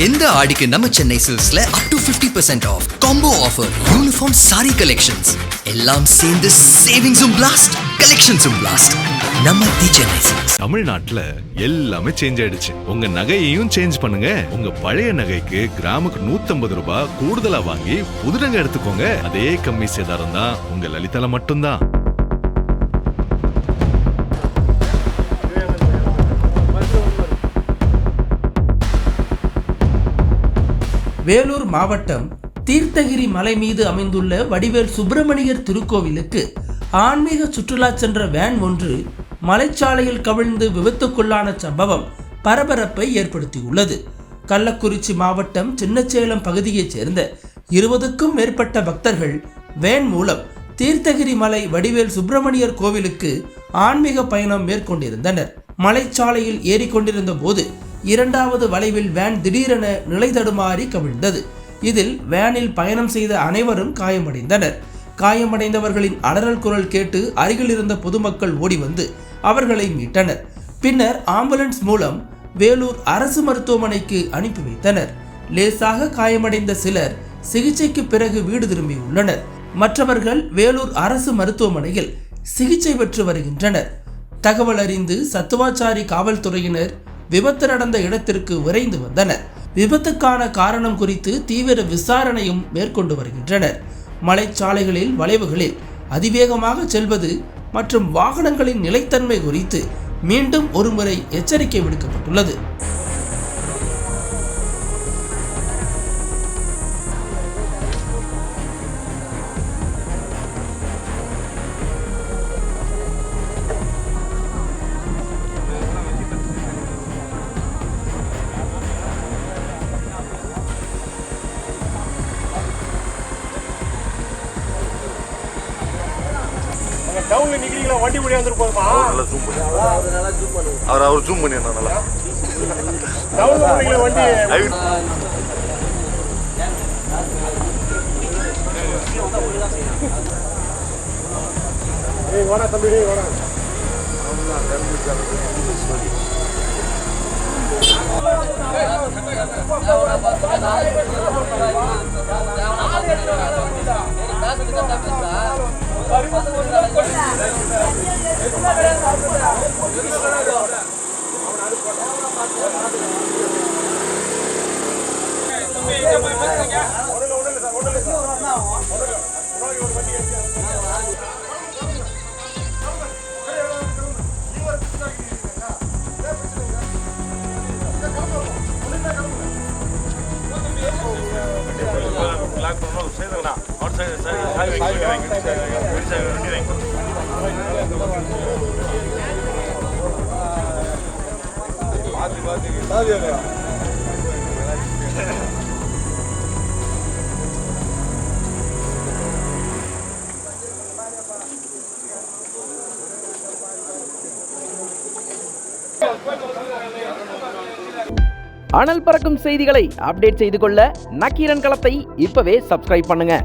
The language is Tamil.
இந்த ஆடிக்கு நம்ம Chennai சில்க்ஸ்ல up to 50% off combo offer uniform saree collections எல்லாம் சேர்ந்து சேவிங்ஸும் blast collectionsum blast நம்ம தி சென்னை சில்க்ஸ். தமிழ்நாட்டுல எல்லாமே சேஞ்ச் ஆயிடுச்சு. உங்க நகையையும் சேஞ்ச் பண்ணுங்க. உங்க பழைய நகைக்கு கிராமுக்கு 150 ரூபாய் கூடுதலா வாங்கி புது நகை எடுத்துக்கோங்க. அதே கம்மி சேதாரம் தான் உங்க லலிதால மட்டும்தான். வேலூர் மாவட்டம் தீர்த்தகிரி மலை மீது அமைந்துள்ள வடிவேல் சுப்பிரமணியர் திருக்கோவிலுக்கு ஆன்மீக சுற்றுலா சென்ற வேன் ஒன்று மலைச்சாலையில் கவிழ்ந்து விபத்துக்குள்ளான சம்பவம் பரபரப்பை ஏற்படுத்தியுள்ளது. கள்ளக்குறிச்சி மாவட்டம் சின்னச்சேலம் பகுதியைச் சேர்ந்த 20க்கும் மேற்பட்ட பக்தர்கள் வேன் மூலம் தீர்த்தகிரி மலை வடிவேல் சுப்பிரமணியர் கோவிலுக்கு ஆன்மீக பயணம் மேற்கொண்டிருந்தனர். மலைச்சாலையில் ஏறிக்கொண்டிருந்த போது 2வது வளைவில் வேன் திடீரென நிலை தடுமாறி கவிழ்ந்தது. இதில் வேனில் பயணம் செய்த அனைவரும் காயமடைந்தனர். காயமடைந்தவர்களின் அலறல் குரல் கேட்டு அருகில் இருந்த பொதுமக்கள் ஓடி வந்து அவர்களை மீட்டனர். பின்னர் ஆம்புலன்ஸ் மூலம் வேலூர் அரசு மருத்துவமனைக்கு அனுப்பி வைத்தனர். லேசாக காயமடைந்த சிலர் சிகிச்சைக்கு பிறகு வீடு திரும்பியுள்ளனர். மற்றவர்கள் வேலூர் அரசு மருத்துவமனையில் சிகிச்சை பெற்று வருகின்றனர். தகவல் அறிந்து சத்துவாச்சாரி காவல்துறையினர் விபத்து நடந்த இடத்திற்கு விரைந்து வந்தனர். விபத்துக்கான காரணம் குறித்து தீவிர விசாரணையும் மேற்கொண்டு வருகின்றனர். மலைச்சாலைகளில் வளைவுகளில் அதிவேகமாக செல்வது மற்றும் வாகனங்களின் நிலைத்தன்மை குறித்து மீண்டும் ஒருமுறை எச்சரிக்கை விடுக்கப்பட்டுள்ளது. டவுன்ல நிக்கிறீங்களா? வண்டி முடிய வந்துட்டு போகுமா? நல்லா ஜூம் பண்ணி அவர் ஜூம் பண்ணி நல்லா டவுன்ல போறீங்களா வண்டி? ஏய் வாடா தம்பி, டேய் வாடா. அனல் பறக்கும் செய்திகளை அப்டேட் செய்து கொள்ள நக்கீரன் களத்தை இப்பவே சப்ஸ்கிரைப் பண்ணுங்க.